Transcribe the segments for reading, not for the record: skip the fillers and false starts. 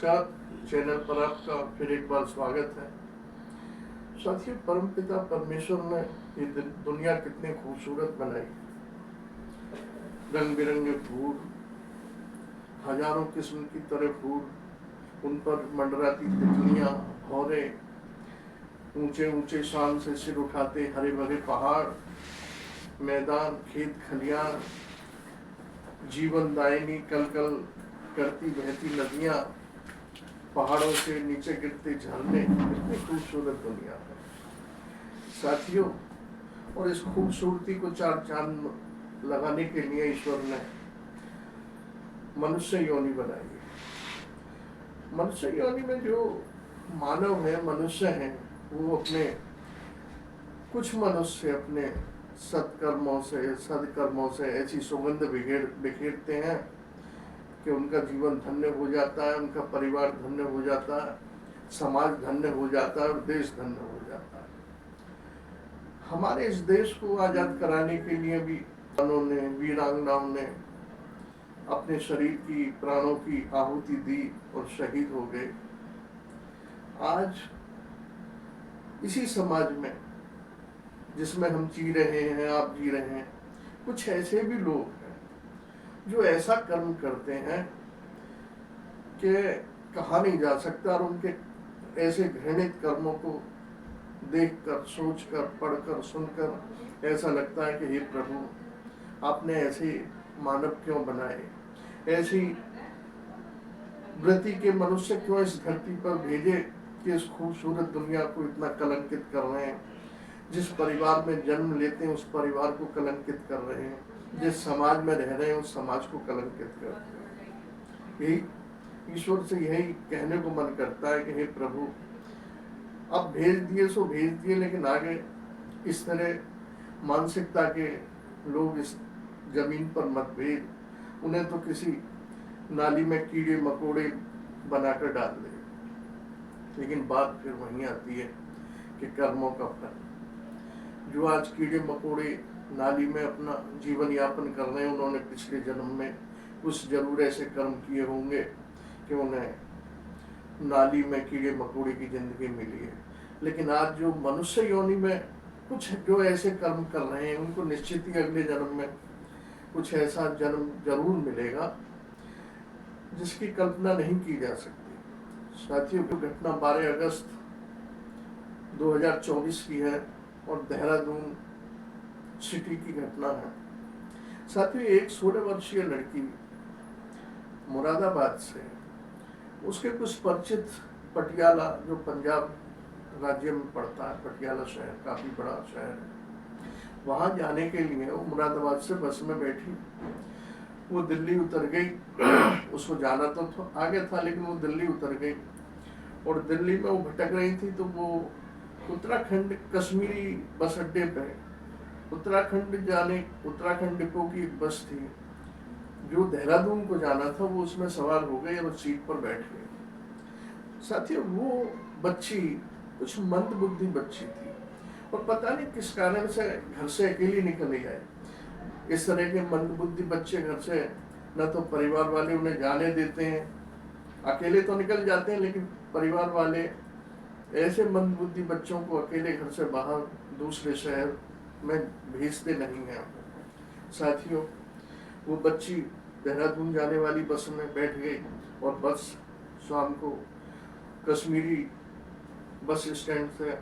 नमस्कार। चैनल पर आपका फिर एक बार स्वागत है। साथियों, परमपिता परमेश्वर ने ये दुनिया कितनी खूबसूरत बनाई। रंग बिरंगे फूल, हजारों किस्म की तरह फूल, उन पर मंडराती तितलियां, भौरे, ऊंचे ऊंचे शान से सिर उठाते हरे भरे पहाड़, मैदान, खेत खलियान, जीवनदायिनी कल कल करती बहती नदियां, पहाड़ों से नीचे गिरते झरने, कितनी खूबसूरत दुनिया है साथियों। और इस खूबसूरती को चार चांद लगाने के लिए ईश्वर ने मनुष्य योनि बनाई है। मनुष्य योनि में जो मानव है, मनुष्य हैं, वो अपने कुछ मनुष्य अपने सत्कर्मों से, सदकर्मों से ऐसी सुगंध बिखेरते हैं कि उनका जीवन धन्य हो जाता है, उनका परिवार धन्य हो जाता है, समाज धन्य हो जाता है और देश धन्य हो जाता है। हमारे इस देश को आजाद कराने के लिए भी उन्होंने, वीरांगनाओं ने अपने शरीर की, प्राणों की आहुति दी और शहीद हो गए। आज इसी समाज में जिसमें हम जी रहे हैं, आप जी रहे हैं, कुछ ऐसे भी लोग हैं जो ऐसा कर्म करते हैं कि कहा नहीं जा सकता, और उनके ऐसे घृणित कर्मों को देखकर, सोचकर, पढ़कर, सुनकर ऐसा लगता है कि हे प्रभु, आपने ऐसे मानव क्यों बनाए, ऐसी वृत्ति के मनुष्य क्यों इस धरती पर भेजे कि इस खूबसूरत दुनिया को इतना कलंकित कर रहे हैं। जिस परिवार में जन्म लेते हैं उस परिवार को कलंकित कर रहे हैं, जिस समाज में रह रहे हैं उस समाज को कलंकित कर रहे हैं। यही ईश्वर से यही कहने को मन करता है कि हे प्रभु, अब भेज दिए सो भेज दिए, लेकिन आगे इस तरह मानसिकता के लोग इस जमीन पर मत भेज, उन्हें तो किसी नाली में कीड़े मकोड़े बनाकर डाल दे। लेकिन बात फिर वहीं आती है कि कर्मों का फल। जो आज कीड़े मकोड़े नाली में अपना जीवन यापन कर रहे हैं, उन्होंने पिछले जन्म में कुछ जरूर ऐसे कर्म किए होंगे कि उन्हें नाली में कीड़े मकोड़े की जिंदगी मिली है। लेकिन आज जो मनुष्य योनि में कुछ जो ऐसे कर्म कर रहे हैं, उनको निश्चित ही अगले जन्म में कुछ ऐसा जन्म जरूर मिलेगा जिसकी कल्पना नहीं की जा सकती। साथियों, की घटना 12 अगस्त 2024 की है और देहरादून सिटी की घटना है। साथियों, एक 16 वर्षीय लड़की मुरादाबाद से, उसके कुछ परिचित पटियाला, जो पंजाब राज्य में पड़ता है, पटियाला शहर काफी बड़ा शहर है, वहां जाने के लिए वो मुरादाबाद से बस में बैठी, वो दिल्ली उतर गई। उसको जाना तो आगे था, लेकिन वो दिल्ली उतर गई और दिल्ली में वो भटक रही थी। तो वो उत्तराखंड कश्मीरी बस अड्डे पे उत्तराखंड डिपो की एक बस थी जो देहरादून को जाना था, वो उसमें सवार हो गई और सीट पर बैठ गई। साथियों, वो बच्ची कुछ मंद बुद्धि बच्ची थी और पता नहीं किस कारण से घर से अकेली निकल आई। इस तरह के मंद बुद्धि बच्चे घर से न तो परिवार वाले उन्हें जाने देते हैं, अकेले तो निकल जाते हैं, लेकिन परिवार वाले ऐसे मंद बुद्धि बच्चों को अकेले घर से बाहर दूसरे शहर में भेजते नहीं हैं। साथियों, वो बच्ची देहरादून जाने वाली बस में बैठ गई और बस शाम को कश्मीरी बस स्टैंड से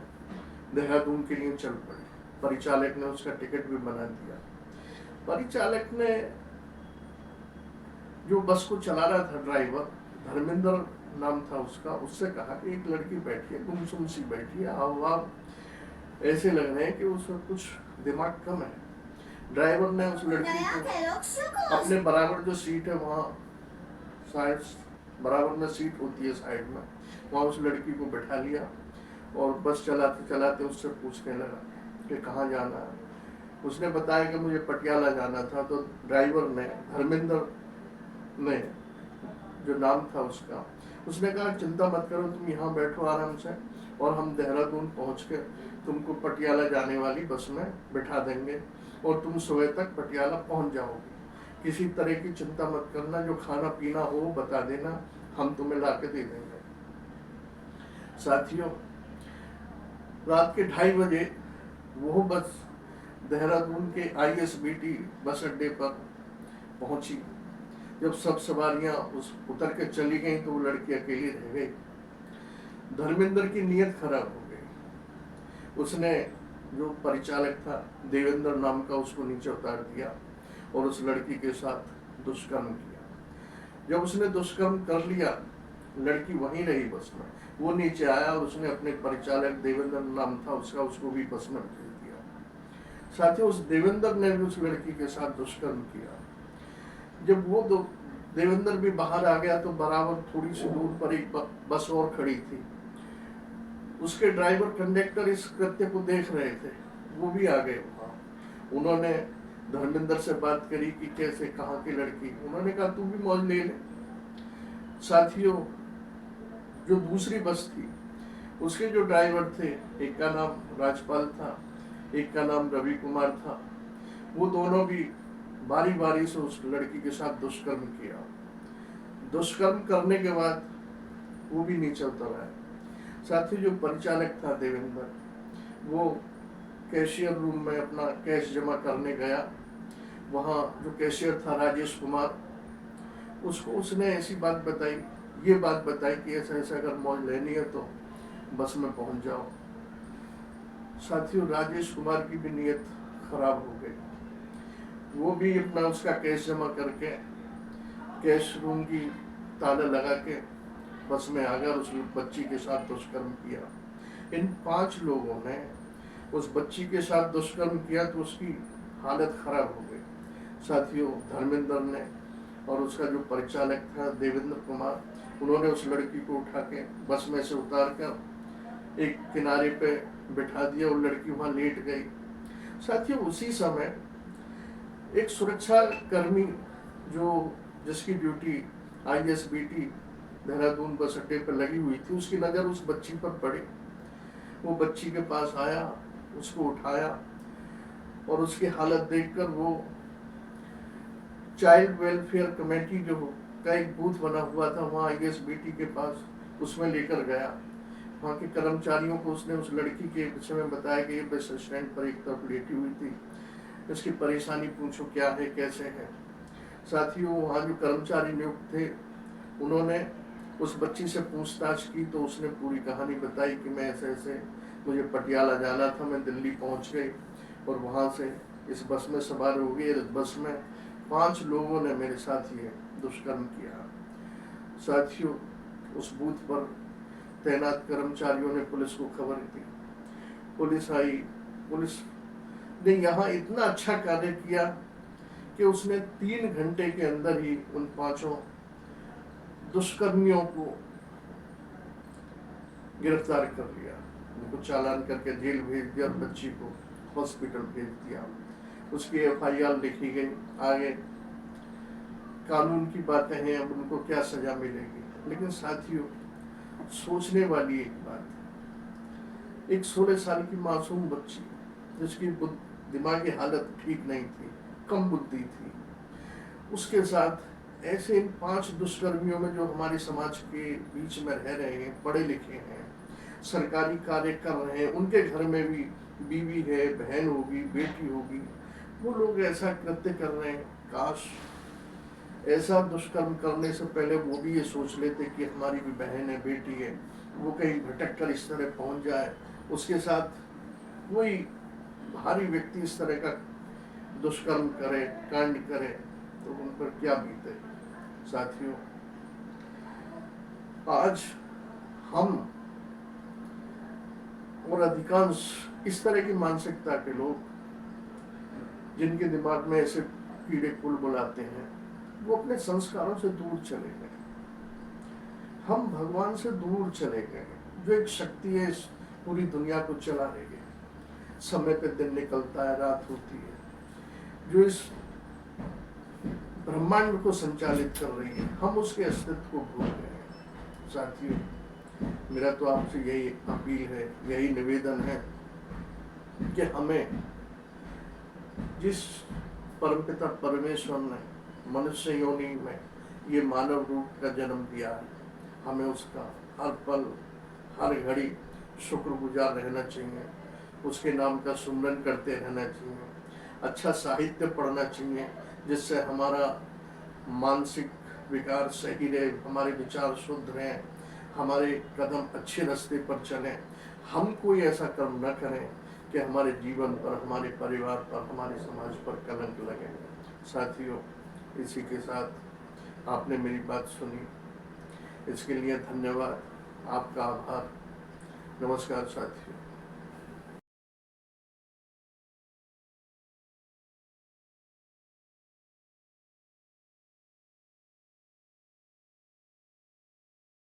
देहरादून के लिए चल पड़ी। परिचालक ने उसका टिकट भी बना दिया। परिचालक ने, जो बस को चला रहा था, ड्राइवर धर्मेंद्र नाम था उसका, उससे कहा कि एक लड़की बैठी है, गुमसुम सी बैठी है, हाव ऐसे लग रहे हैं कि उसमें कुछ दिमाग कम है। ड्राइवर ने उस लड़की को अपने बराबर जो सीट है, वहाँ साइड बराबर में सीट होती है साइड में, वहाँ उस लड़की को बैठा लिया और बस चलाते चलाते उससे पूछने लगा कि कहाँ जाना है। उसने बताया कि मुझे पटियाला जाना था। तो ड्राइवर ने, धर्मेंद्र ने जो नाम था उसका, उसने कहा चिंता मत करो, तुम यहाँ बैठो आराम से और हम देहरादून पहुँच के तुमको पटियाला जाने वाली बस में बिठा देंगे और तुम सुबह तक पटियाला पहुँच जाओगे। किसी तरह की चिंता मत करना, जो खाना पीना हो बता देना, हम तुम्हें ला के दे देंगे। साथियों, रात के 2:30 बजे वो बस देहरादून के ISBT बस अड्डे पर पहुंची। जब सब सवारियां उतर के चली गईं तो वो लड़की अकेली रह गई। धर्मेंद्र की नीयत खराब हो गई। उसने जो परिचालक था देवेंद्र नाम का, उसको नीचे उतार दिया और उस लड़की के साथ दुष्कर्म किया। जब उसने दुष्कर्म कर लिया, लड़की वहीं रही बस में। वो नीचे आया और उसने अपने परिचालक, देवेंद्र नाम था उसका, उसको भी बस में भेज दिया। साथियों, उस देवेंद्र ने भी उस लड़की के साथ दुष्कर्म किया। जब वो देवेंद्र भी बाहर आ गया तो बराबर थोड़ी सी दूर पर एक बस और खड़ी थी। उसके ड्राइवर कंडक्टर इस कृत्य को देख रहे थे, वो भी आ गए वहां। उन्होंने धर्मेंद्र से बात करी कि कैसे, कहाँ की लड़की। उन्होंने कहा तू भी मौज ले ले। साथियों, जो दूसरी बस थी उसके जो ड्राइवर थे, एक का नाम राजपाल था, एक का नाम रवि कुमार था। वो दोनों भी बारी बारी से उस लड़की के साथ दुष्कर्म किया। दुष्कर्म करने के बाद वो भी नीचे उतर आया। साथ ही जो परिचालक था देवेंद्र, वो कैशियर रूम में अपना कैश जमा करने गया। वहाँ जो कैशियर था राजेश कुमार, उसको उसने ऐसी बात बताई, ये बात बताई कि ऐसा ऐसा अगर मौज लेनी है तो बस में पहुंच जाओ। साथियों, राजेश कुमार की भी नीयत खराब हो गई। वो भी अपना उसका कैश जमा करके कैश रूम की ताला लगा के बस में आ गया और उस बच्ची के साथ दुष्कर्म किया। इन 5 लोगों ने उस बच्ची के साथ दुष्कर्म किया तो उसकी हालत खराब हो गई। साथियों, धर्मेंद्र ने और उसका जो परिचालक था देवेंद्र कुमार, उन्होंने उस लड़की को उठा के बस में से उतार कर एक किनारे पे बिठा दिया और लड़की वहां लेट गई। साथियों, उसी समय एक सुरक्षा कर्मी जिसकी ड्यूटी ISBT देहरादून बस अड्डे पर लगी हुई थी, उसकी नजर उस बच्ची पर पड़ी। वो बच्ची के पास आया, उसको उठाया और उसकी हालत देखकर वो चाइल्ड वेलफेयर कमेटी जो का एक बूथ बना हुआ था वहाँ ISBT के पास, उसमें लेकर गया। वहाँ के कर्मचारियों को उसने उस लड़की के विषय में बताया कि ये बस स्टैंड पर एक तरफ लेटी हुई थी, इसकी परेशानी पूछो क्या है, कैसे है। साथियों, वहाँ जो कर्मचारी नियुक्त थे उन्होंने उस बच्ची से पूछताछ की तो उसने पूरी कहानी बताई कि मैं ऐसे ऐसे, मुझे पटियाला जाना था, मैं दिल्ली पहुँच गई और वहाँ से इस बस में सवार हो गई। इस बस में 5 लोगों ने मेरे साथ ये दुष्कर्म किया। साथियों, उस बूथ पर तैनात कर्मचारियों ने पुलिस को खबर दी। पुलिस आई। पुलिस ने यहाँ इतना अच्छा कार्य किया कि उसने 3 घंटे के अंदर ही उन 5 दुष्कर्मियों को गिरफ्तार कर लिया। उनको चालान करके जेल भेज दिया और बच्ची को हॉस्पिटल भेज दिया। उसकी FIR लिखी गई। आगे कानून की बातें हैं, अब उनको क्या सजा मिलेगी। लेकिन साथियों, सोचने वाली एक बात, एक 16 साल की मासूम बच्ची जिसकी दिमागी हालत ठीक नहीं थी, कम बुद्धि थी, उसके साथ ऐसे इन 5 दुष्कर्मियों में जो हमारे समाज के बीच में रह रहे हैं, पढ़े लिखे हैं, सरकारी कार्य कर रहे हैं, उनके घर में भी बीवी है, बहन होगी, बेटी होगी, वो लोग ऐसा कृत्य कर रहे हैं। काश ऐसा दुष्कर्म करने से पहले वो भी ये सोच लेते कि हमारी भी बहन है, बेटी है, वो कहीं भटक कर इस तरह पहुंच जाए, उसके साथ कोई भारी व्यक्ति इस तरह का दुष्कर्म करे, कांड करे, तो उन पर क्या बीते। साथियों, आज हम और अधिकांश इस तरह की मानसिकता के लोग, जिनके दिमाग में ऐसे कीड़े कुल बुलाते हैं, वो अपने संस्कारों से दूर चले गए। हम भगवान से दूर चले गए, जो एक शक्ति है इस पूरी दुनिया को चला रही है। समय पे दिन निकलता है, रात होती है, जो इस ब्रह्मांड को संचालित कर रही है, हम उसके अस्तित्व को भूल गए हैं। साथियों, मेरा तो आपसे यही अपील है, यही निवेदन है कि हमें जिस परमपिता परमेश्वर ने मनुष्य योनि में ये मानव रूप का जन्म दिया है, हमें उसका हर पल हर घड़ी शुक्रगुजार रहना चाहिए, उसके नाम का सुमरन करते रहना चाहिए, अच्छा साहित्य पढ़ना चाहिए जिससे हमारा मानसिक विकार सही रहे, हमारे विचार शुद्ध रहें, हमारे कदम अच्छे रास्ते पर चलें। हम कोई ऐसा कर्म न करें कि हमारे जीवन पर, हमारे परिवार पर, हमारे समाज पर कलंक लगे। साथियों, इसी के साथ आपने मेरी बात सुनी, इसके लिए धन्यवाद, आपका आभार। नमस्कार साथियों।